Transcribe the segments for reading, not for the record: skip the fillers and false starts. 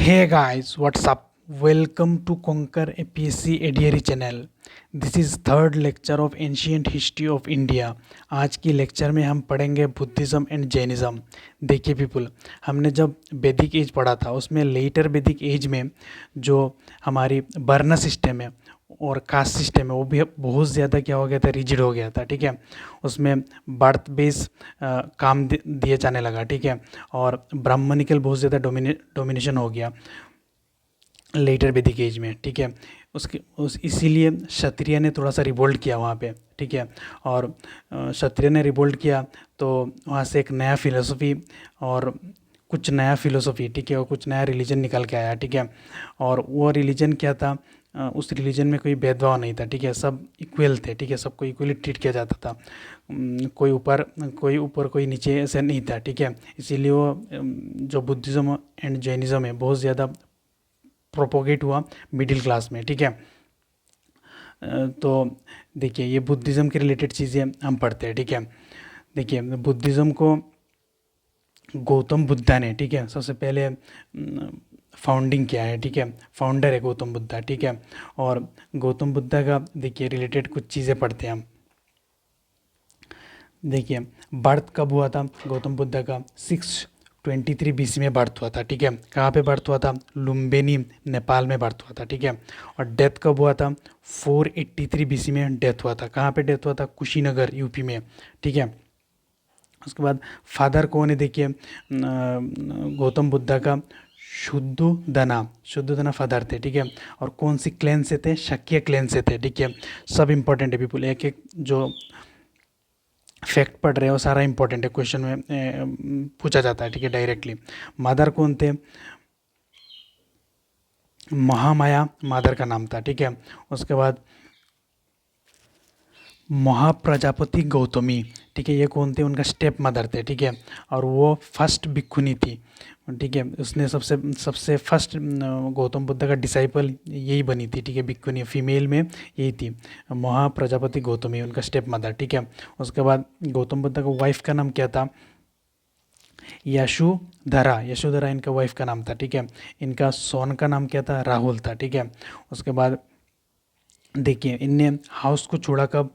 Hey guys, what's up? Welcome to Conquer APSC ADRE channel. This is third lecture of Ancient History of India. आज की lecture में हम पढ़ेंगे Buddhism and Jainism. देखिए people, हमने जब वैदिक एज पढ़ा था उसमें लेटर वैदिक एज में जो हमारी वर्ण सिस्टम है और कास्ट सिस्टम है वो भी बहुत ज़्यादा क्या हो गया था, रिजिड हो गया था। ठीक है, उसमें बर्थ बेस काम दिए जाने लगा। ठीक है, और ब्राह्मणिकल बहुत ज़्यादा डोमिनेशन हो गया लेटर वैदिक एज में। ठीक है, उसके उस इसीलिए क्षत्रिय ने थोड़ा सा रिवोल्ट किया वहाँ पे। ठीक है, और क्षत्रिय ने रिवोल्ट किया तो वहाँ से एक नया फिलोसफी और कुछ नया फिलोसफी, ठीक है, और कुछ नया रिलीजन निकल के आया। ठीक है, और वो रिलीजन क्या था, उस रिलीजन में कोई भेदभाव नहीं था। ठीक है, सब इक्वल थे। ठीक है, सबको इक्वली ट्रीट किया जाता था। कोई ऊपर कोई नीचे ऐसे नहीं था। ठीक है, इसीलिए वो जो बुद्धिज़्म एंड जैनिज़्म है बहुत ज़्यादा प्रोपोगेट हुआ मिडिल क्लास में। ठीक है, तो देखिए ये बुद्धिज़्म के रिलेटेड चीज़ें हम पढ़ते हैं। ठीक है, देखिए बुद्धिज़्म को गौतम बुद्धा ने, ठीक है, सबसे पहले फाउंडिंग किया है। ठीक है, फाउंडर है गौतम बुद्धा। ठीक है, और गौतम बुद्धा का देखिए रिलेटेड कुछ चीज़ें पढ़ते हैं हम। देखिए बर्थ कब हुआ था गौतम बुद्धा का? 623 BC में बर्थ हुआ था। ठीक है, कहाँ पे बर्थ हुआ था? लुम्बिनी, नेपाल में बर्थ हुआ था। ठीक है, और डेथ कब हुआ था? 483 BC में डेथ हुआ था। कहाँ पे डेथ हुआ था? कुशीनगर, यूपी में। ठीक है, उसके बाद फादर कौन है? देखिए गौतम बुद्धा का शुद्धोधना फादर थे। ठीक है, और कौन सी क्लैन से थे? शक्य क्लैन से थे। ठीक है, सब इंपॉर्टेंट है पीपुल, एक एक जो फैक्ट पढ़ रहे हो सारा इंपॉर्टेंट है, क्वेश्चन में पूछा जाता है। ठीक है, डायरेक्टली। मादर कौन थे? महामाया मादर का नाम था। ठीक है, उसके बाद महाप्रजापति गौतमी, ठीक है, ये कौन थे? उनका स्टेप मदर थे। ठीक है, और वो फर्स्ट भिक्षुनी थी। ठीक है, उसने सबसे सबसे फर्स्ट गौतम बुद्ध का डिसाइपल यही बनी थी। ठीक है, भिक्षुनी फीमेल में यही थी, महाप्रजापति गौतमी उनका स्टेप मदर। ठीक है, उसके बाद गौतम बुद्ध का वाइफ का नाम क्या था? यशोधरा इनका वाइफ का नाम था। ठीक है, इनका सोन का नाम क्या था? राहुल था। ठीक है, उसके बाद देखिए इनने हाउस को छोड़ा कब?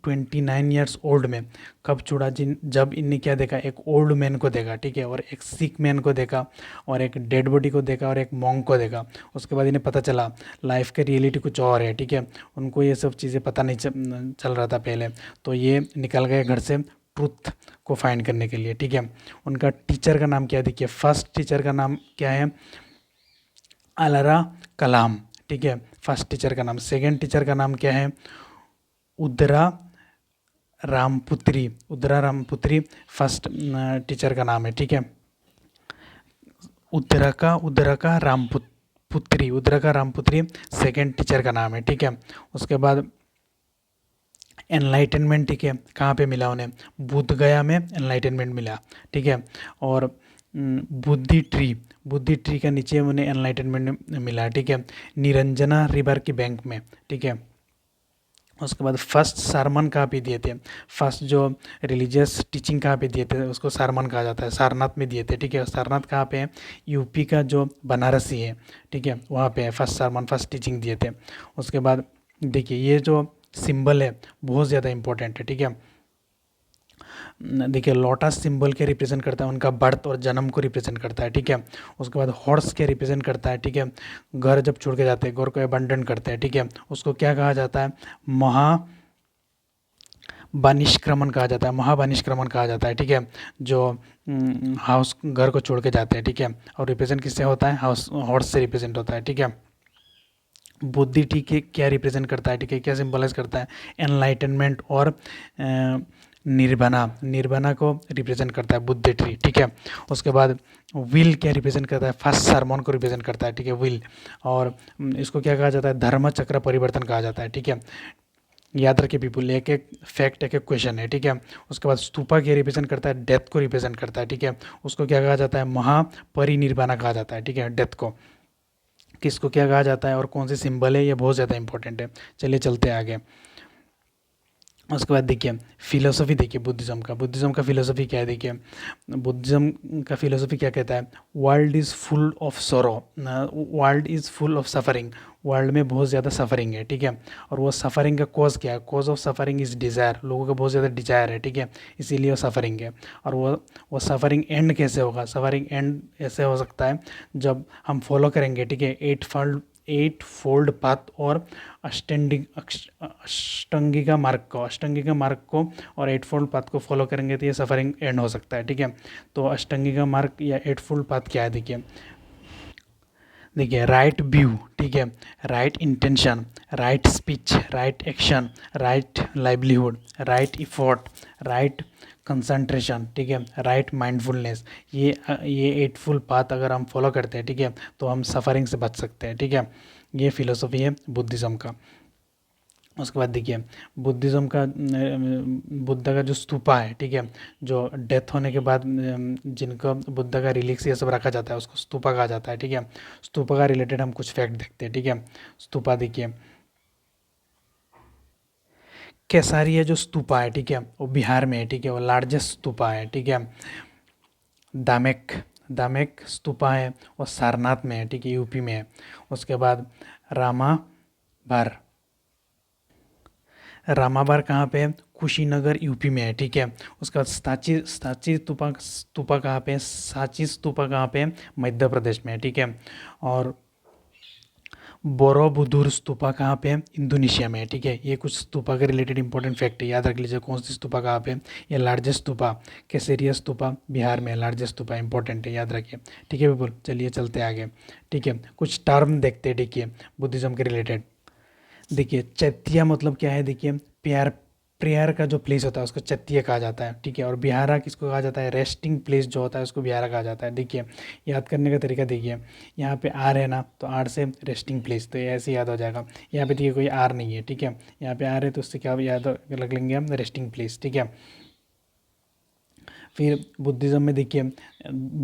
29 ईयर्स ओल्ड में। कब छोड़ा? जब इनने क्या देखा? एक ओल्ड मैन को देखा। ठीक है, और एक सिक मैन को देखा, और एक डेड बॉडी को देखा, और एक मॉन्क को देखा। उसके बाद इन्हें पता चला लाइफ का रियलिटी कुछ और है। ठीक है, उनको ये सब चीज़ें पता नहीं चल रहा था पहले, तो ये निकल गए घर से ट्रुथ को फाइंड करने के लिए। ठीक है, उनका टीचर का नाम क्या है? देखिए फर्स्ट टीचर का नाम क्या है? अलारा कलाम। ठीक है, फर्स्ट टीचर का नाम। सेकंड टीचर का नाम क्या है? उदरा रामपुत्री फर्स्ट टीचर का नाम है। ठीक है, उदरा का रामपुत्री सेकंड टीचर का नाम है। ठीक है, उसके बाद एनलाइटनमेंट, ठीक है, कहाँ पे मिला उन्हें? बुद्ध गया में एनलाइटनमेंट मिला। ठीक है, और बुद्धि ट्री के नीचे उन्हें एनलाइटनमेंट मिला। ठीक है, निरंजना रिवर की बैंक में। ठीक है, उसके बाद फर्स्ट सरमन कहाँ पे दिए थे? फर्स्ट जो रिलीजियस टीचिंग कहाँ पे दिए थे उसको सरमन कहा जाता है, सारनाथ में दिए थे। ठीक है, सारनाथ कहाँ पे है? यूपी का जो बनारसी है। ठीक है, वहाँ पे है फर्स्ट सरमन, फर्स्ट टीचिंग दिए थे। उसके बाद देखिए ये जो सिंबल है बहुत ज़्यादा इंपॉर्टेंट है। ठीक है, देखिए लोटस सिंबल के रिप्रेजेंट करता है, उनका बर्थ और जन्म को रिप्रेजेंट करता है। ठीक है, उसके बाद हॉर्स के रिप्रेजेंट करता है। ठीक है, घर जब छोड़ के जाते हैं, घर को अबंडन करते हैं। ठीक है, उसको क्या कहा जाता है? महाबनिष्क्रमण कहा जाता है, महाबनिष्क्रमण कहा जाता है। ठीक है, जो हाउस घर को छोड़ के जाते हैं। ठीक है, और रिप्रेजेंट किससे होता है? हाउस हॉर्स से रिप्रेजेंट होता है। ठीक है, बुद्धि, ठीक है, क्या रिप्रेजेंट करता है? ठीक है, क्या सिंबलाइज करता है? एनलाइटनमेंट और निर्वाणा को रिप्रेजेंट करता है बुद्धि ट्री। ठीक है, उसके बाद विल क्या रिप्रेजेंट करता है? फर्स्ट सरमन को रिप्रेजेंट करता है। ठीक है, विल, और इसको क्या कहा जाता है? धर्म चक्र परिवर्तन कहा जाता है। ठीक है, याद रखिए पीपुल, एक एक फैक्ट, एक एक क्वेश्चन है। ठीक है, उसके बाद स्तूपा क्या रिप्रेजेंट करता है? डेथ को रिप्रेजेंट करता है। ठीक है, उसको क्या कहा जाता है? महापरिनिर्वाणा कहा जाता है। ठीक है, डेथ को किसको क्या कहा जाता है और कौन सी सिंबल है, ये बहुत ज़्यादा इंपॉर्टेंट है। चलिए चलते हैं आगे। उसके बाद देखिए फिलोसफी, देखिए बुद्धिज़्म का फिलोसफी क्या है, देखिए बुद्धिज़्म का फिलोसफी क्या कहता है, world is full of sorrow, world is full of suffering, world में बहुत ज़्यादा सफ़रिंग है, ठीक है। और वो सफ़रिंग का कॉज क्या है, cause of suffering is desire, लोगों का बहुत ज़्यादा डिज़ायर है, ठीक है, इसीलिए वो सफ़रिंग है। और वो सफ़रिंग एंड कैसे होगा, सफ़रिंग एंड ऐसे हो सकता है जब हम फॉलो करेंगे, ठीक है, एट फोल्ड पाथ और अष्टांगिका मार्ग को और एट फोल्ड पाथ को फॉलो करेंगे तो ये सफ़रिंग एंड हो सकता है, ठीक है। तो अष्टांगिका मार्ग या एट फोल्ड पाथ क्या है, देखिए राइट व्यू, ठीक है, right intention, right speech, right action, right livelihood, right effort, right concentration, ठीक है, राइट माइंडफुलनेस, ये एट फुल पाथ अगर हम फॉलो करते हैं, ठीक है, तो हम सफ़रिंग से बच सकते हैं, ठीक है। ये फिलोसफी है बुद्धिज़्म का। उसके बाद देखिए बुद्धिज़्म का बुद्ध का जो स्तूपा है, ठीक है, जो डेथ होने के बाद जिनको बुद्ध का रिलिक्स ये सब रखा जाता है उसको स्तूपा कहा जाता है, ठीक है। स्तूपा का रिलेटेड हम कुछ फैक्ट देखते हैं, ठीक है। स्तूपा देखिए केसारिया जो स्तूपा है, ठीक है, वो बिहार में है, ठीक है, वो लार्जेस्ट स्तूपा है, ठीक है। दामेक दामेक स्तूपा है वो सारनाथ में है, ठीक है, यूपी में है। उसके बाद रामाबार रामाबार कहाँ पे है, कुशीनगर यूपी में है, ठीक है। उसके बाद सांची सांची स्तूपा स्तूपा कहाँ पे है, सांची स्तूपा कहाँ पे है, मध्य प्रदेश में है, ठीक है। और बोरोबुदुर स्तूपा कहाँ पे है, इंडोनेशिया में है, ठीक है। ये कुछ स्तूपा के रिलेटेड इंपॉर्टेंट फैक्ट है, याद रख लीजिए कौन सी स्तूपा कहाँ पे है। ये लार्जेस्ट स्तूपा केसरिया स्तूपा बिहार में है, लार्जेस्ट स्तूपा इंपॉर्टेंट है, याद रखिए, ठीक है बिल्कुल। चलिए चलते आगे, ठीक है, कुछ टर्म देखते हैं, ठीक है, बुद्धिज़्म के रिलेटेड। देखिए चैत्य मतलब क्या है, देखिए प्यार प्रेयर का जो प्लेस होता है उसको चैत्य कहा जाता है, ठीक है। और बिहारा किसको कहा जाता है, रेस्टिंग प्लेस जो होता है उसको बिहारा कहा जाता है, देखिए। याद करने का तरीका देखिए, यहाँ पे आर है ना, तो आर से रेस्टिंग प्लेस, तो ये ऐसे याद हो जाएगा। यहाँ पे देखिए कोई आर नहीं है, ठीक है, यहाँ पे आर है तो उससे क्या याद रख लेंगे हम, रेस्टिंग प्लेस, ठीक है। फिर बुद्धिज़्म में देखिए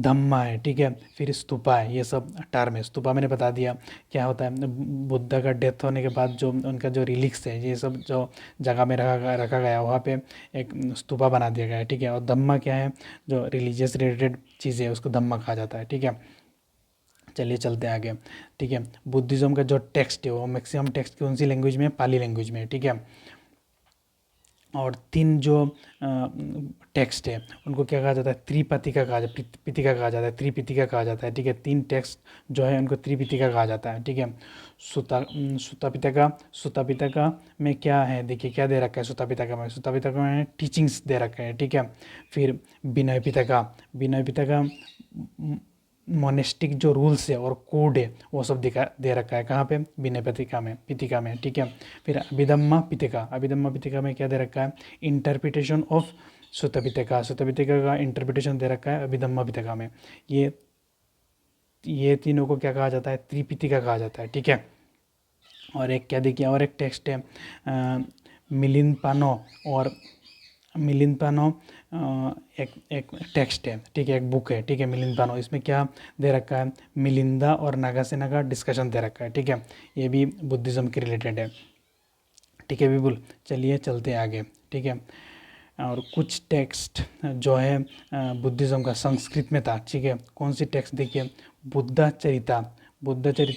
धम्मा है, ठीक है, फिर स्तूपा है, ये सब टर्म है। स्तूपा मैंने बता दिया क्या होता है, बुद्धा का डेथ होने के बाद जो उनका जो रिलिक्स है ये सब जो जगह में रखा गया वहाँ पे एक स्तूपा बना दिया गया है, ठीक है। और धम्मा क्या है, जो रिलीजियस रिलेटेड चीज़ें है उसको धम्मा कहा जाता है, ठीक है। चलिए चलते हैं आगे, ठीक है। बुद्धिज़्म का जो टेक्स्ट है वो मैक्सिमम टेक्स्ट कौन सी लैंग्वेज में है, पाली लैंग्वेज में है, ठीक है। और तीन जो टेक्स्ट है उनको क्या कहा जाता है, त्रिपितिका कहा जाता है, पितिका कहा जाता है, त्रिपितिका कहा जाता है, ठीक है। तीन टेक्स्ट जो है उनको त्रिपितिका कहा जाता है, ठीक है। सुता पितका में क्या है, देखिए क्या दे रखा है सुता पितका में टीचिंग्स दे रखा है, ठीक है। फिर विनय पितका मोनेस्टिक जो रूल्स है और कोड है वो सब दिखा दे रखा है, कहाँ पे, विनय पितिका में, ठीक है। फिर अभिधम्मा पितिका में क्या दे रखा है, इंटरप्रिटेशन ऑफ सुत पितिका का इंटरप्रिटेशन दे रखा है अभिधम्मा पितिका में। ये तीनों को क्या कहा जाता है, त्रिपितिका कहा जाता है, ठीक है। और एक क्या देखिए, और एक टेक्स्ट है मिलिंद पानो और मिलिंद पानो एक एक टेक्स्ट है, ठीक है, एक बुक है, ठीक है, मिलिंद पानो। इसमें क्या दे रखा है, मिलिंदा और नागासेना का डिस्कशन दे रखा है, ठीक है। ये भी बुद्धिज़्म के रिलेटेड है, ठीक है बिल्कुल। चलिए चलते हैं आगे, ठीक है। और कुछ टेक्स्ट जो है बुद्धिज़्म का संस्कृत में था, ठीक है। कौन सी टेक्स्ट देखिए, बुद्ध चरिता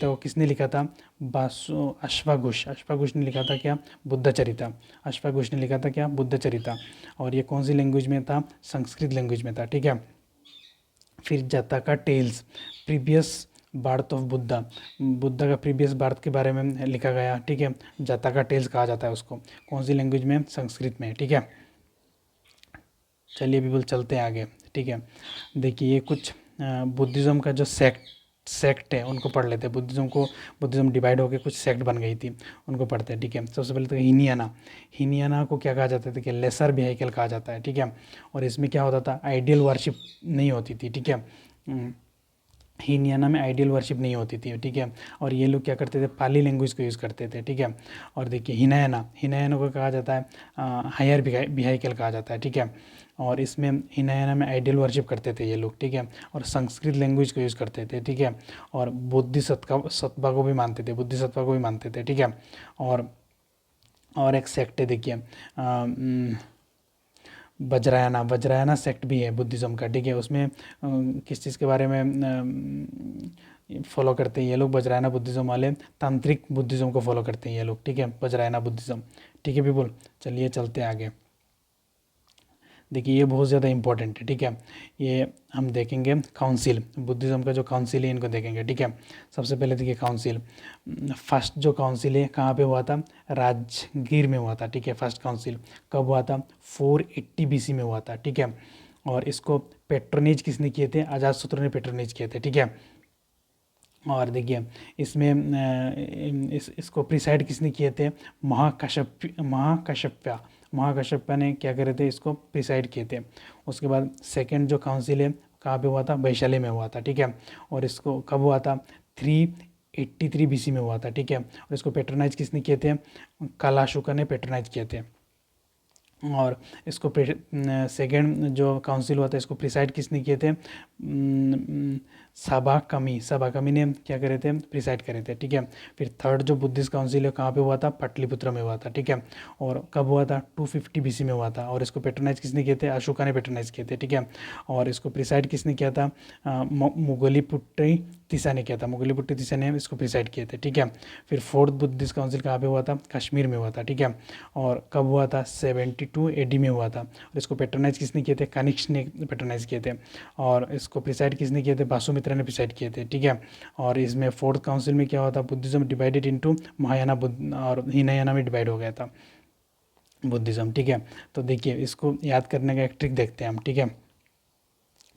को किसने लिखा था, बासु अश्वाघोष ने लिखा था क्या, बुद्ध चरिता अश्वाघोष ने लिखा था क्या, बुद्ध चरिता। और ये कौन सी लैंग्वेज में था, संस्कृत लैंग्वेज में था, ठीक है। फिर Jataka tales previous birth of Buddha का प्रीवियस बार्थ के बारे में लिखा गया, ठीक है। जातका टेल्स कहा जाता है उसको, कौन सी लैंग्वेज में, संस्कृत में, ठीक है। चलिए बिल्कुल चलते हैं आगे, ठीक है। देखिए ये कुछ बुद्धिज़्म का जो सेक्ट है उनको पढ़ लेते हैं। बुद्धिज़्म डिवाइड होकर कुछ सेक्ट बन गई थी, उनको पढ़ते हैं, ठीक है। सबसे पहले तो हीनियाना को क्या कहा जाता था कि लेसर व्हीकल कहा जाता है, ठीक है। और इसमें क्या होता था, आइडियल वर्शिप नहीं होती थी, ठीक है। हीनियाना में आइडियल वर्शिप नहीं होती थी, ठीक है। और ये लोग क्या करते थे, पाली लैंग्वेज को यूज़ करते थे, ठीक है। और देखिए हिनायाना को कहा जाता है हायर व्हीकल कहा जाता है, ठीक है। और इसमें हिनायाना में आइडियल वर्शिप करते थे ये लोग, ठीक है। और संस्कृत लैंग्वेज को यूज़ करते थे, ठीक है। और बुद्धिसत्ता को भी मानते थे, ठीक है। और और एक सेक्ट है देखिए वज्रायना सेक्ट भी है बुद्धिज़्म का, ठीक है। उसमें किस चीज़ के बारे में फॉलो करते हैं ये लोग? वज्रायना बुद्धिज़्म वाले तांत्रिक बुद्धिज़्म को फॉलो करते हैं ये लोग, ठीक है, वज्रायना बुद्धिज़्म, ठीक है पीपल। चलिए चलते हैं आगे। देखिए ये बहुत ज़्यादा इंपॉर्टेंट है, ठीक है। ये हम देखेंगे काउंसिल, बुद्धिज़्म का जो काउंसिल है इनको देखेंगे, ठीक है। सबसे पहले देखिए काउंसिल, फर्स्ट जो काउंसिल है कहाँ पे हुआ था? राजगीर में हुआ था, ठीक है। फर्स्ट काउंसिल कब हुआ था? 480 BC में हुआ था, ठीक है। और इसको पेट्रोनेज किसने किए थे? अजातशत्रु ने पेट्रोनेज किए थे, ठीक है। और देखिए इसमें इसको प्रिसाइड किसने किए थे? महाकश्यप्या ने क्या करे थे? इसको प्रिसाइड किए थे। उसके बाद सेकंड जो काउंसिल है कहाँ पे हुआ था? वैशाली में हुआ था, ठीक है। और इसको कब हुआ था? 383 BC में हुआ था, ठीक है। और इसको पेट्रोनाइज किसने किए थे? कलाशुका ने पेट्रोनाइज किए थे। और इसको सेकेंड जो काउंसिल हुआ था इसको प्रिसाइड किसने किए थे? सबाकमी ने क्या करे थे? प्रिसाइड करे थे, ठीक है। फिर थर्ड जो बुद्धिस्ट काउंसिल है कहाँ पे हुआ था? पाटलिपुत्र में हुआ था, ठीक है। और कब हुआ था? 250 BC में हुआ था। और इसको पेट्रोनाइज किसने किए थे? अशोका ने पेट्रोनाइज किए थे, ठीक है। और इसको प्रिसाइड किसने किया था? मुगलीपुट्टी तीसा ने किया था, मुगलीपुट्टी तीसा ने इसको प्रिसाइड किए थे, ठीक है। फिर फोर्थ बुद्धिस्ट काउंसिल कहाँ पे हुआ था? कश्मीर में हुआ था, ठीक है। और कब हुआ था? 72 AD में हुआ था। और इसको पेट्रोनाइज किसने किए थे? कनिष्क ने पेट्रोनाइज किए थे। और इसको प्रिसाइड किसने किए थे? बासुमित्रा ने प्रिसाइड किए थे, ठीक है। और इसमें फोर्थ काउंसिल में क्या हुआ था? Buddhism divided into Mahayana Buddha और हीनयाना में डिवाइड हो गया था बुद्धिज्म, ठीक है। तो देखिए इसको याद करने का एक ट्रिक देखते हैं हम, ठीक है।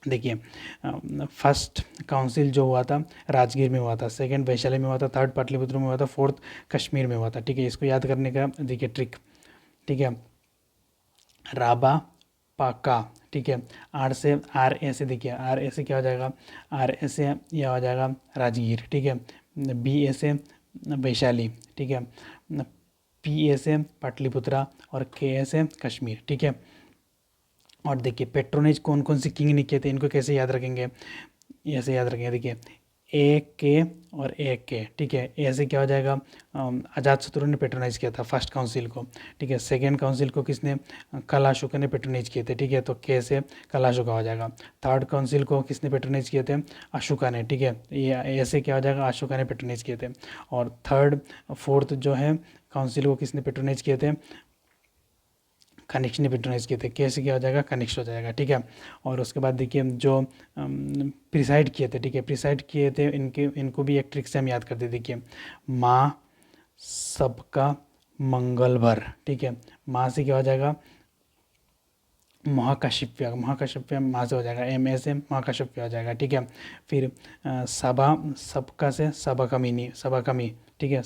देखिए फर्स्ट काउंसिल जो हुआ था राजगीर में हुआ था, सेकंड वैशाली में हुआ था, थर्ड पाटलिपुत्र में हुआ था, फोर्थ कश्मीर में हुआ था, ठीक है। इसको याद करने का देखिए ट्रिक, ठीक है। राबा पाका, ठीक है। आर ए से देखिए आर ए से क्या हो जाएगा? आर ए से यह हो जाएगा राजगीर, ठीक है। बी ए से वैशाली, ठीक है। पी ए से पाटलिपुत्रा और के ए से कश्मीर, ठीक है। और देखिए पेट्रोनेज कौन कौन सी किंग ने किए थे, इनको कैसे याद रखेंगे? ऐसे याद रखेंगे, देखिए ए के और ए के, ठीक है। ए से क्या हो जाएगा? अजातशत्रु ने पेट्रोनाइज किया था फर्स्ट काउंसिल को, ठीक है। सेकेंड काउंसिल को किसने? कलाशुका ने पेट्रोनाइज किए थे, ठीक है। तो के से कलाशुका हो जाएगा। थर्ड काउंसिल को किसने पेट्रोनाइज किए थे? अशोका ने, ठीक है। ये ऐसे क्या हो जाएगा? अशोका ने पेट्रोनाइज किए थे। और फोर्थ जो है काउंसिल को किसने पेट्रोनाइज किए थे? कनिष्क ने पेट्रोनाइज किए थे। कैसे क्या हो जाएगा? कनिष्क हो जाएगा, ठीक है। और उसके बाद देखिए जो प्रिसाइड किए थे, ठीक है, प्रिसाइड किए थे इनको भी एक ट्रिक से हम याद करते। देखिए माँ सबका मंगल भर, ठीक है। माँ से क्या हो जाएगा? महाकश्यप्य माँ से हो जाएगा, एम ए से महाकश्यप्य हो जाएगा, ठीक है। फिर सबका से सबाकमी, ठीक है।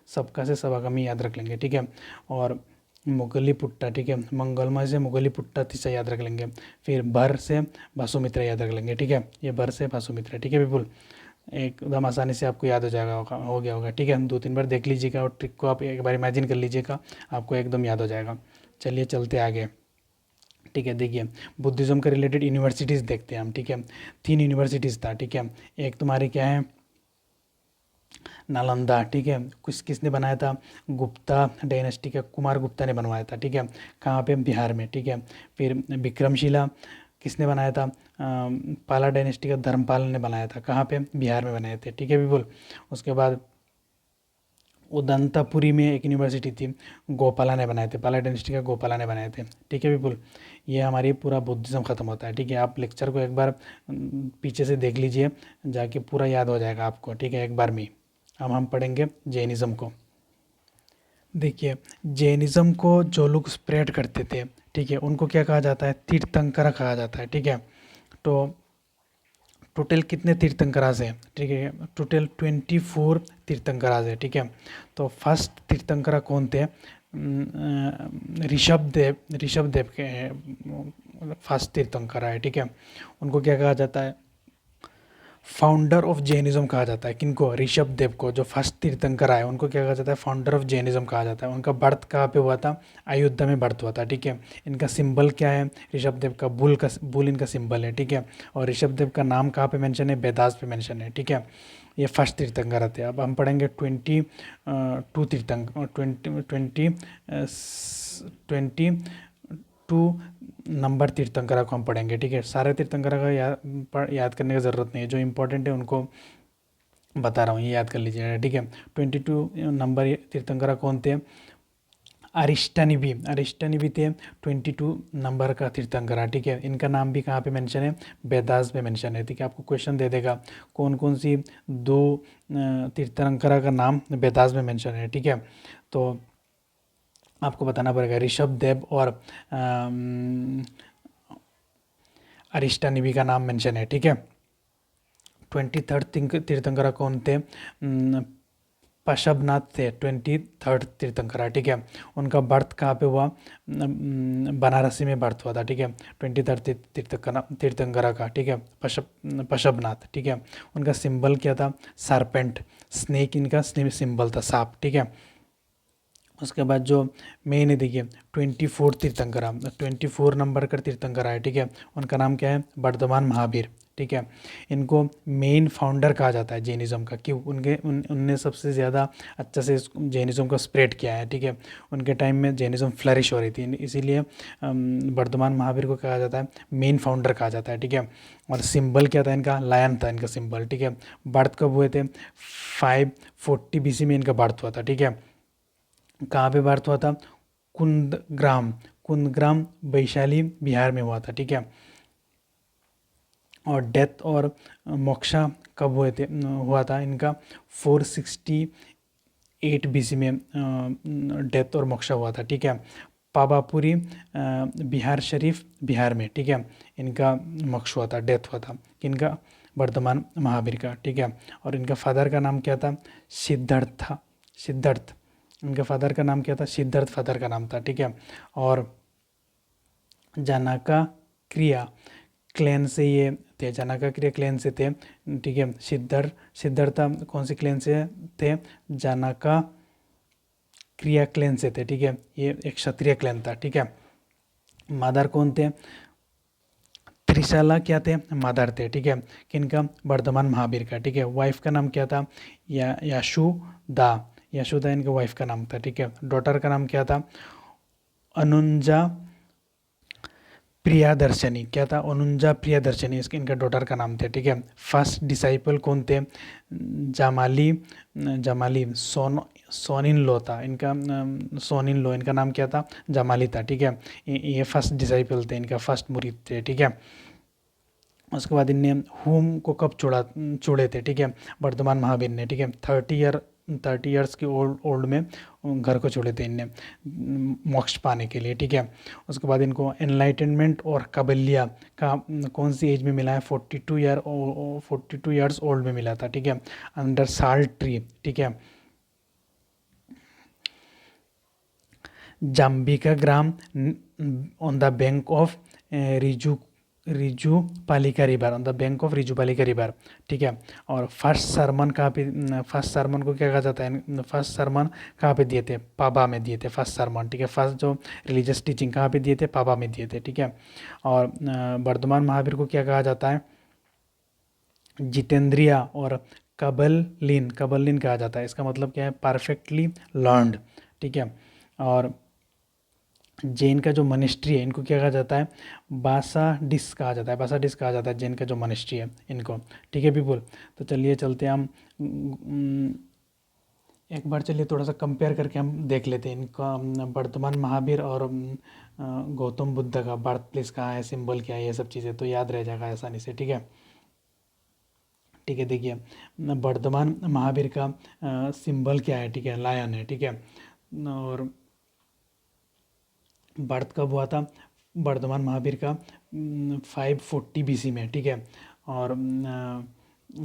सबका से सबाकमी याद रख लेंगे, ठीक है। और मुगली पुट्टा, ठीक है, मंगलमय से मुगली पुट्टा तीसरा याद रख लेंगे। फिर भर से भासुमित्रा याद रख लेंगे, ठीक है। ये भर से भासुमित्रा, ठीक है बिल्कुल एकदम आसानी से आपको याद हो गया होगा, ठीक है। 2-3 बार देख लीजिएगा और ट्रिक को आप एक बार इमेजिन कर लीजिएगा, आपको एकदम याद हो जाएगा। चलिए चलते आगे, ठीक है। देखिए बुद्धिज़्म के रिलेटेड यूनिवर्सिटीज़ देखते हैं हम, ठीक है। 3 यूनिवर्सिटीज़ था, ठीक है। एक तुम्हारी क्या है? नालंदा, ठीक है। किसने बनाया था? गुप्ता डायनेस्टी का कुमार गुप्ता ने बनवाया था, ठीक है। कहाँ पे? बिहार में, ठीक है। फिर विक्रमशिला किसने बनाया था? पाला डायनेस्टी का धर्मपाल ने बनाया था। कहाँ पे? बिहार में बनाए थे, ठीक है बिल्कुल। उसके बाद उदंतापुरी में एक यूनिवर्सिटी थी, गोपाला ने बनाए थे, पाला डायनेस्टी का गोपाला ने बनाए थे, ठीक है बिल्कुल। ये हमारी पूरा बुद्धिज़्म ख़त्म होता है, ठीक है। आप लेक्चर को एक बार पीछे से देख लीजिए जाके, पूरा याद हो जाएगा आपको, ठीक है, एक बार में। अब हम पढ़ेंगे जैनिज़्म को। देखिए जैनिज़्म को जो लोग स्प्रेड करते थे, ठीक है, उनको क्या कहा जाता है? तीर्थंकरा कहा जाता है, ठीक है। तो टोटल कितने तीर्थंकराज हैं? ठीक है, टोटल 24 तीर्थंकराज है, ठीक है। तो फर्स्ट तीर्थंकरा कौन थे? ऋषभ देव के फर्स्ट तीर्थंकरा है, ठीक है। उनको क्या कहा जाता है? फाउंडर ऑफ जैनिज्म कहा जाता है किनको? ऋषभ देव को, जो फर्स्ट तीर्थंकर आए उनको क्या कहा जाता है? फाउंडर ऑफ जैनिज्म कहा जाता है। उनका बर्थ कहाँ पे हुआ था? अयोध्या में बर्थ हुआ था, ठीक है। इनका सिंबल क्या है? ऋषभ देव का बुल इनका सिंबल है, ठीक है। और ऋषभ देव का नाम कहाँ पे मेंशन है? वेदास पे मेंशन है, ठीक है। ये फर्स्ट तीर्थंकर थे। अब हम पढ़ेंगे 22 नंबर तीर्थंकरा को हम पढ़ेंगे, ठीक है। सारे तीर्थंकरा का याद करने की ज़रूरत नहीं है, जो इंपॉर्टेंट है उनको बता रहा हूँ, ये याद कर लीजिएगा, ठीक है। 22 नंबर तीर्थंकरा कौन थे? अरिष्टनिबी थे 22 नंबर का तीर्थंकरा, ठीक है। इनका नाम भी कहाँ पे मेंशन है? वेदास पे मेंशन है, ठीक है। आपको क्वेश्चन दे देगा कौन कौन सी 2 तीर्थंकरा का नाम वेदास में मेंशन है, ठीक है। तो आपको बताना पड़ेगा ऋषभ देव और अरिष्टनिबी का नाम मेंशन है, ठीक है। 23rd तीर्थंकरा कौन थे? पशबनाथ थे 23rd तीर्थंकरा, ठीक है। उनका बर्थ कहाँ पे हुआ? बनारसी में बर्थ हुआ था, ठीक है। 23rd तीर्थंकरा का, ठीक है, पशबनाथ, ठीक है। उनका सिंबल क्या था? सरपेंट, स्नेक इनका सिंबल था, सांप, ठीक है। उसके बाद जो मेन है देखिए 24 तीर्थंकरा, 24 नंबर का तीर्थंकरा है, ठीक है। उनका नाम क्या है? वर्धमान महावीर, ठीक है। इनको मेन फाउंडर कहा जाता है जैनिज्म का, क्यों? उनने सबसे ज़्यादा अच्छा से जैनिज्म को स्प्रेड किया है, ठीक है। उनके टाइम में जैनिज्म फ्लरिश हो रही थी, इसीलिए वर्धमान महावीर को कहा जाता है मेन फाउंडर कहा जाता है, ठीक है। और सिंबल क्या था इनका? लायन था इनका सिंबल, ठीक है। बर्थ कब हुए थे? 540 BC में इनका बर्थ हुआ था, ठीक है। कहाँ पे बर्थ हुआ था? कुंदग्राम वैशाली बिहार में हुआ था, ठीक है। और डेथ और मोक्षा कब हुआ था इनका? 468 BC में डेथ और मोक्षा हुआ था, ठीक है। पावापुरी बिहार शरीफ बिहार में, ठीक है, इनका मोक्ष हुआ था, डेथ हुआ था। इनका वर्धमान महावीर का, ठीक है। और इनका फादर का नाम क्या था? सिद्धार्थ। इनके फादर का नाम क्या था? सिद्धार्थ फादर का नाम था, ठीक है। और जनाका क्रिया क्लैन से ये थे, जनाका क्रिया क्लैन से थे, ठीक है। सिद्धार्थ कौन से क्लैन से थे? जनाका क्रिया क्लैन से थे, ठीक है। ये एक क्षत्रिय क्लैन था, ठीक है। मदर कौन थे? त्रिशाला क्या थे? मदर थे, ठीक है। किनका? वर्धमान महावीर का, ठीक है। वाइफ का नाम क्या था? यशोदा इनके वाइफ का नाम था, ठीक है। डॉटर का नाम क्या था? अनुंजा प्रियादर्शनी, क्या था? अनुंजा प्रियादर्शनी इसके इनका डॉटर का नाम था, ठीक है। फर्स्ट डिसाइपल कौन थे? जमाली सोनिन लो था इनका, सोनिन लो इनका नाम क्या था? जमाली था, ठीक है। ये फर्स्ट डिसाइपल थे, इनका फर्स्ट मुरीद थे, ठीक है। उसके बाद इनने होम को कब छोड़े थे, ठीक है? वर्धमान महावीर ने, ठीक है। 30 ईयर्स के ओल्ड में घर को छोड़े थे इनने मोक्ष पाने के लिए, ठीक है। उसके बाद इनको एनलाइटनमेंट और कबलिया का कौन सी एज में मिला है? 42 ईयर्स ओल्ड में मिला था, ठीक है, अंडर साल्ट ट्री, ठीक है। Jambika Gram on the bank of Rijupalika river, on the bank of Rijupalika river, ठीक है। और फर्स्ट सरमन कहाँ पे? फर्स्ट सरमन को क्या कहा जाता है? फर्स्ट सरमन कहाँ पे दिए थे? पाबा में दिए थे फर्स्ट सरमन, ठीक है। फर्स्ट जो रिलीजियस टीचिंग कहाँ पे दिए थे? पाबा में दिए थे, ठीक है। और वर्धमान महावीर को क्या कहा जाता है? जितेंद्रिया और कबलिन कहा जाता है। इसका मतलब क्या है? परफेक्टली लर्नड, ठीक है। और जैन का जो मनिस्ट्री है इनको क्या कहा जाता है? बासाडिस कहा जाता है, बासाडिस कहा जाता है जैन का जो मनिस्ट्री है इनको, ठीक है पीपुल। तो चलिए चलते हैं हम एक बार, चलिए थोड़ा सा कंपेयर करके हम देख लेते हैं इनका वर्धमान महावीर और गौतम बुद्ध का बर्थ प्लेस कहाँ है, सिंबल क्या है, ये सब चीज़ें तो याद रह जाएगा आसानी से, ठीक है। ठीक है, देखिए वर्धमान महावीर का सिंबल क्या है? ठीक है, लायन है, ठीक है। और बर्थ कब हुआ था वर्धमान महावीर का? 540 BC में, ठीक है। और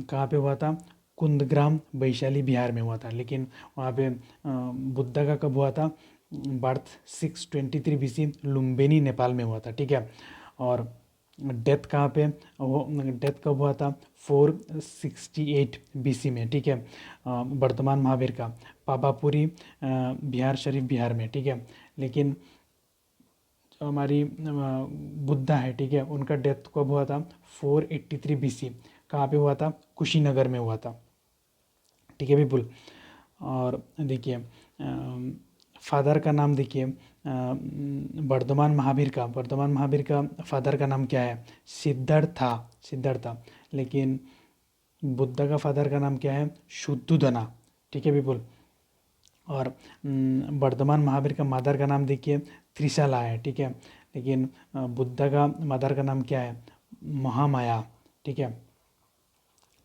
कहाँ पे हुआ था? कुंदग्राम वैशाली बिहार में हुआ था। लेकिन वहाँ पे बुद्धा का कब हुआ था? बर्थ 623 BC लुम्बिनी नेपाल में हुआ था, ठीक है। और डेथ कहाँ पे वो डेथ कब हुआ था? 468 BC में, ठीक है। वर्तमान महावीर का पावापुरी बिहार शरीफ बिहार में, ठीक है। लेकिन जो हमारी बुद्धा है, ठीक है, उनका डेथ कब हुआ था? 483 BC। कहाँ पे हुआ था? कुशीनगर में हुआ था, ठीक है विपुल। और देखिए फादर का नाम देखिए, वर्धमान महावीर का फादर का नाम क्या है? सिद्धार्था। लेकिन बुद्ध का फादर का नाम क्या है? शुद्धोधना, ठीक है विपुल। और वर्धमान महावीर का मदर का नाम देखिए त्रिशला है, ठीक है। लेकिन बुद्ध का मदर का नाम क्या है? महामाया, ठीक है।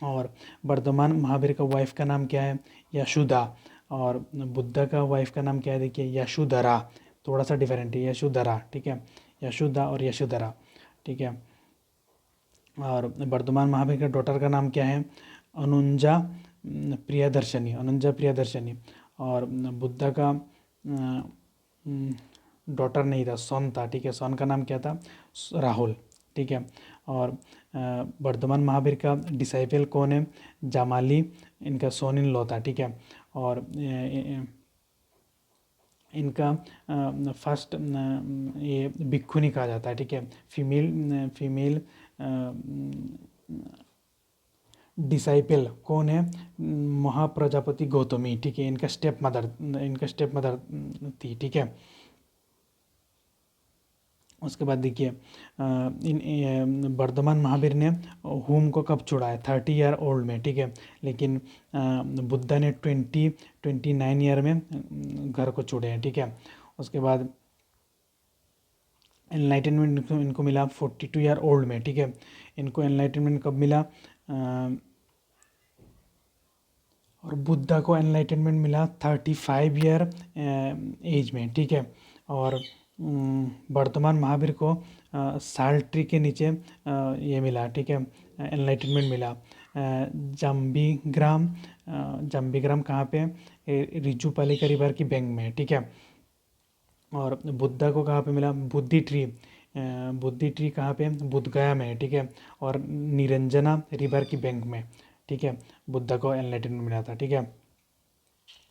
और वर्धमान महावीर का वाइफ का नाम क्या है? यशोदा। और बुद्ध का वाइफ का नाम क्या है? देखिए यशोधरा, थोड़ा सा डिफरेंट है, यशोधरा, ठीक है। यशोदा और यशोधरा, ठीक है। और वर्धमान महावीर का डॉटर का नाम क्या है? अनुजा प्रियदर्शनी। और बुद्ध का डॉटर नहीं था, सन था, ठीक है। सन का नाम क्या था? राहुल, ठीक है। और वर्धमान महावीर का डिसाइपल कौन है? जामाली, इनका सोन इन लॉ था, ठीक है। और इनका फर्स्ट ये भिक्षुनी कहा जाता है, ठीक है। फीमेल डिसाइपल कौन है? महाप्रजापति गौतमी, ठीक है। इनका स्टेप मदर थी, ठीक है। उसके बाद देखिए वर्धमान महावीर ने होम को कब छोड़ा है? 30 ईयर ओल्ड में, ठीक है। लेकिन बुद्धा ने 29 ईयर में घर को छोड़े हैं, ठीक है। उसके बाद एनलाइटनमेंट इनको मिला 42 ईयर ओल्ड में, ठीक है। इनको एनलाइटनमेंट कब मिला? और बुद्धा को एनलाइटनमेंट मिला 35 ईयर एज में, ठीक है। और वर्तमान महावीर को साल ट्री के नीचे ये मिला, ठीक है, एनलाइटनमेंट मिला। जम्बीग्राम कहाँ पे? रिजुपालिका रिवर की बैंक में, ठीक है। और बुद्धा को कहाँ पे मिला? बुद्धि ट्री कहाँ पे? बुद्ध गया में, ठीक है। और निरंजना रिवर की बैंक में, ठीक है, बुद्धा को एनलाइटनमेंट मिला था, ठीक है।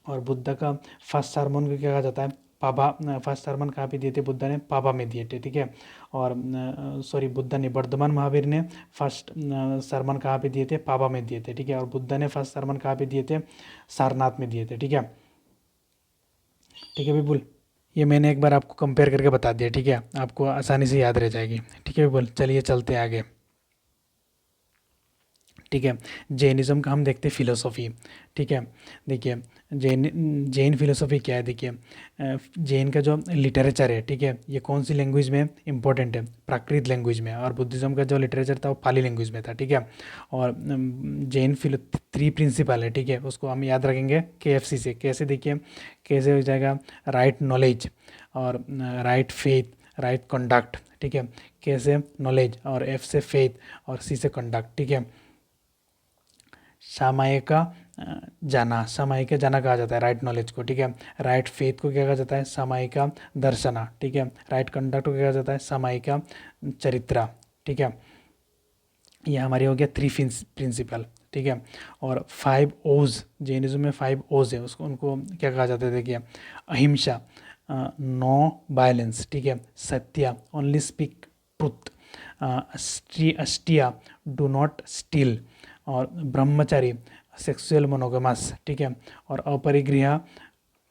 और बुद्धा का फर्स्ट सरमन को क्या कहा जाता है? फर्स्ट सरमन कहाँ पे दिए थे बुद्धा ने? पाबा में दिए थे, ठीक है। और सॉरी, बुद्धा ने, वर्धमान महावीर ने फर्स्ट सरमन कहाँ पे दिए थे? पाबा में दिए थे, ठीक है। और बुद्धा ने फर्स्ट सरमन कहाँ पे दिए थे? सारनाथ में दिए थे, ठीक है। ठीक है विपुल, ये मैंने एक बार आपको कंपेयर करके बता दिया, ठीक है, आपको आसानी से याद रह जाएगी, ठीक है विपुल। चलिए चलते हैं आगे, ठीक है। जैनिज़्म का हम देखते हैं फिलोसॉफी, ठीक है। देखिए जैन फिलोसॉफी क्या है? देखिए जैन का जो लिटरेचर है, ठीक है, ये कौन सी लैंग्वेज में इम्पोर्टेंट है? प्राकृत लैंग्वेज में। और बुद्धिज़्म का जो लिटरेचर था वो पाली लैंग्वेज में था, ठीक है। और जैन फिलो 3 प्रिंसिपल है, ठीक है, उसको हम याद रखेंगे KFC से। कैसे? देखिए कैसे हो जाएगा? राइट नॉलेज, और राइट फेथ, राइट कंडक्ट, ठीक है। कैसे? नॉलेज, और F से फेथ, और C से कंडक्ट, ठीक है। सामायिका जाना कहा जाता है राइट नॉलेज को, ठीक है। राइट फेथ को क्या कहा जाता है? सामायिका दर्शना, ठीक है। राइट कंडक्ट को क्या कहा जाता है? सामायिका चरित्रा, ठीक है। ये हमारी हो गया 3 प्रिंसिपल, ठीक है। और 5 ओज, जैनिज्म में 5 ओज है, उसको उनको क्या कहा जाता है? देखिए अहिंसा, नो वायलेंस, ठीक है। Satya, only speak truth. Asteya, do not steal. और ब्रह्मचारी, सेक्सुअल मोनोगमस, ठीक है। और aparigraha,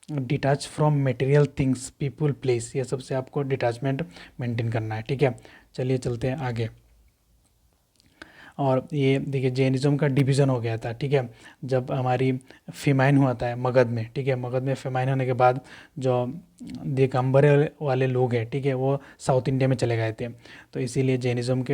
detach from material things, people, place, ये सबसे आपको डिटैचमेंट मेंटेन करना है, ठीक है। चलिए चलते हैं आगे। और ये देखिए जैनिज़्म का डिवीज़न हो गया था, ठीक है, जब हमारी फेमाइन हुआ था मगध में, ठीक है। मगध में फेमाइन होने के बाद जो दिगंबर वाले लोग हैं, ठीक है, वो साउथ इंडिया में चले गए थे। तो इसीलिए जैनिज़्म में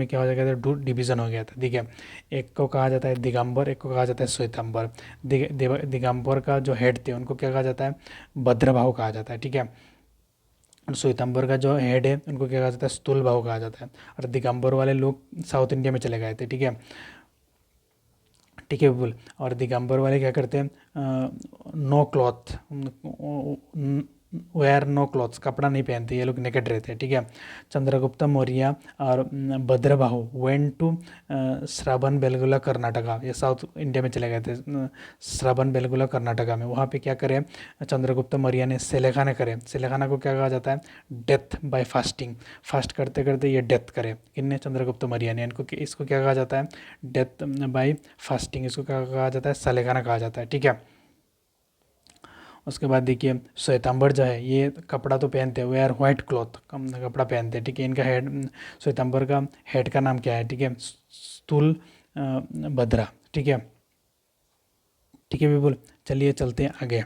क्या हो गया था? डिवीज़न हो गया था, ठीक है। एक को कहा जाता है दिगंबर, एक को कहा जाता है श्वेतांबर। दिगंबर का जो हेड थे उनको क्या कहा जाता है? भद्रभाव कहा जाता है, ठीक है। श्वेतांबर का जो हेड है उनको क्या कहा जाता है? स्थूल भाव कहा जाता है। और दिगंबर वाले लोग साउथ इंडिया में चले गए थे, ठीक है, ठीक है बिल्कुल। और दिगंबर वाले क्या करते हैं? No cloth, wear no cloths, कपड़ा नहीं पहनते, ये लोग नेकेड रहते हैं, ठीक है। चंद्रगुप्त मौर्य और भद्रबाहु वेंट टू श्रवण बेलगोला कर्नाटका, ये साउथ इंडिया में चले गए थे, श्रवण बेलगोला कर्नाटका में। वहाँ पे क्या करे चंद्रगुप्त मौर्य ने, सेलेखाना करे। सेलेखाना को क्या कहा जाता है, डेथ बाय फास्टिंग, फास्ट करते करते ये डेथ करे। किन्ने, चंद्रगुप्त मौर्य ने। इनको इसको क्या कहा जाता है, डेथ बाय फास्टिंग, इसको क्या कहा जाता है, सेलेखाना कहा जाता है, ठीक है। उसके बाद देखिए श्वेतांबर जो है, ये कपड़ा तो पहनते हैं, वेयर वाइट क्लॉथ, कपड़ा पहनते हैं, ठीक है। इनका हेड, श्वेतांबर का हेड का नाम क्या है, ठीक है, स्थूल भद्रा, ठीक है, ठीक है बिल्कुल। चलिए चलते हैं आगे।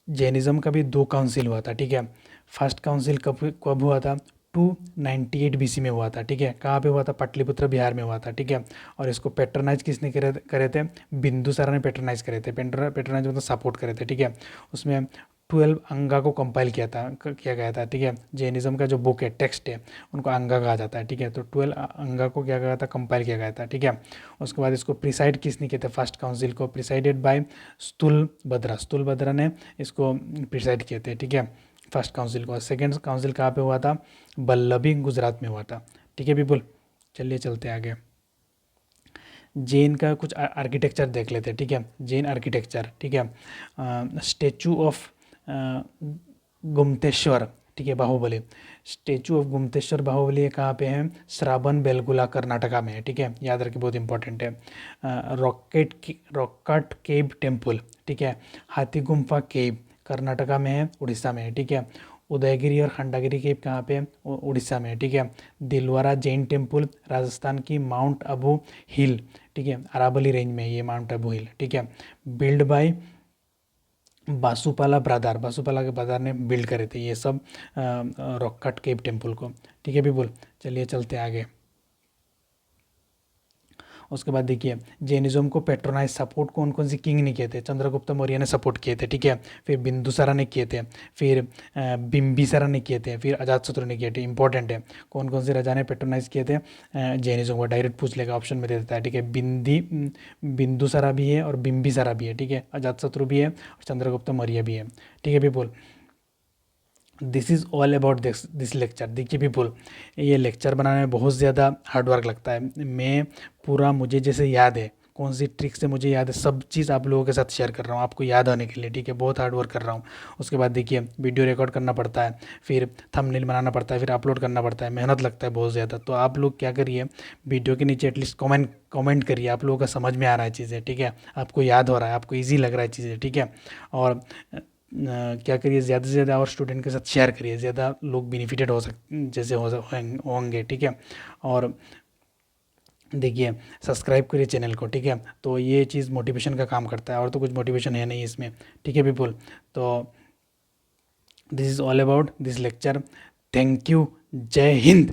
जैनिज़्म का भी 2 काउंसिल हुआ था, ठीक है। फर्स्ट काउंसिल कब कब हुआ था, 298 BC में हुआ था, ठीक है। कहाँ पे हुआ था, पाटलिपुत्र बिहार में हुआ था, ठीक है। और इसको पैट्रनाइज किसने करे थे, बिंदुसारा ने पैट्रनाइज करे थे। पैट्रनाइज मतलब सपोर्ट करे थे, ठीक है। उसमें 12 अंगा को कंपाइल किया गया था, ठीक है। जैनिज़्म का जो बुक है, टेक्स्ट है, उनको अंगा कहा जाता है, ठीक है। तो 12 अंगा को क्या गया था, कंपाइल किया गया था, ठीक है। उसके बाद इसको प्रिसाइड किसने किया था, फर्स्ट काउंसिल को प्रिसाइडेड बाय स्थूल भद्रा ने इसको प्रिसाइड किए थे, ठीक है, फर्स्ट काउंसिल को। सेकेंड काउंसिल कहाँ पे हुआ था, बल्लभी गुजरात में हुआ था, ठीक है पीपल। चलिए चलते आगे। जैन का कुछ आर्किटेक्चर देख लेते हैं, ठीक है। जैन आर्किटेक्चर, ठीक है। स्टेचू ऑफ गुम्तेश्वर, ठीक है, बाहुबली। स्टेचू ऑफ गुम्तेश्वर बाहुबली ये कहाँ पे है, श्रावण बेलगुला कर्नाटका में है, ठीक है, याद रखिए, बहुत इंपॉर्टेंट है। रॉकेट केव टेम्पल, ठीक है, हाथी गुम्फा केव कर्नाटका में है, उड़ीसा में है, ठीक है। उदयगिरी और खंडागिरी केव कहाँ पे है, उड़ीसा में है, ठीक है। दिलवारा जैन टेम्पल राजस्थान की माउंट अबू हिल, ठीक है, अरावली रेंज में ये माउंट अबू हिल, ठीक है। बिल्ड बाय बासुपाला के ब्रदर ने बिल्ड करे थे ये सब रॉक कट केव टेम्पल को, ठीक है पीपल। चलिए चलते आगे। उसके बाद देखिए जैनिज्म को पेट्रोनाइज सपोर्ट कौन कौन सी किंग ने किए थे, चंद्रगुप्त मौर्य ने सपोर्ट किए थे, ठीक है। फिर बिंदुसारा ने किए थे, फिर बिम्बिसारा ने किए थे, फिर अजातशत्रु ने किए थे। इंपॉर्टेंट है, कौन कौन से राजा ने पेट्रोनाइज किए थे जैनिज्म को, डायरेक्ट पूछ लेगा, ऑप्शन में दे देता है, ठीक है। बिंदुसारा भी है और बिम्बिसारा भी है, ठीक है। अजातशत्रु भी है और चंद्रगुप्त मौर्य भी है, ठीक है people. This is all about this lecture. देखिए पीपल, ये लेक्चर बनाने में बहुत ज़्यादा हार्डवर्क लगता है। मैं पूरा, मुझे जैसे याद है, कौन सी ट्रिक से मुझे याद है, सब चीज़ आप लोगों के साथ शेयर कर रहा हूँ आपको याद आने के लिए, ठीक है। बहुत हार्ड वर्क कर रहा हूँ। उसके बाद देखिए वीडियो रिकॉर्ड करना पड़ता है, फिर थंबनेल बनाना पड़ता है, फिर अपलोड करना पड़ता है, मेहनत लगता है बहुत ज़्यादा। तो आप लोग क्या करिए, वीडियो के नीचे एटलीस्ट कमेंट करिए, आप लोगों का समझ में आ रहा है चीज़ें, ठीक है, आपको याद हो रहा है, आपको ईजी लग रहा है चीज़ें, ठीक है। और क्या करिए, ज़्यादा से ज़्यादा और स्टूडेंट के साथ शेयर करिए, ज़्यादा लोग बेनिफिटेड होंगे, ठीक है। और देखिए सब्सक्राइब करिए चैनल को, ठीक है। तो ये चीज़ मोटिवेशन का काम करता है, और तो कुछ मोटिवेशन है नहीं इसमें, ठीक है पीपल। तो this is all about this lecture. Thank you, जय हिंद।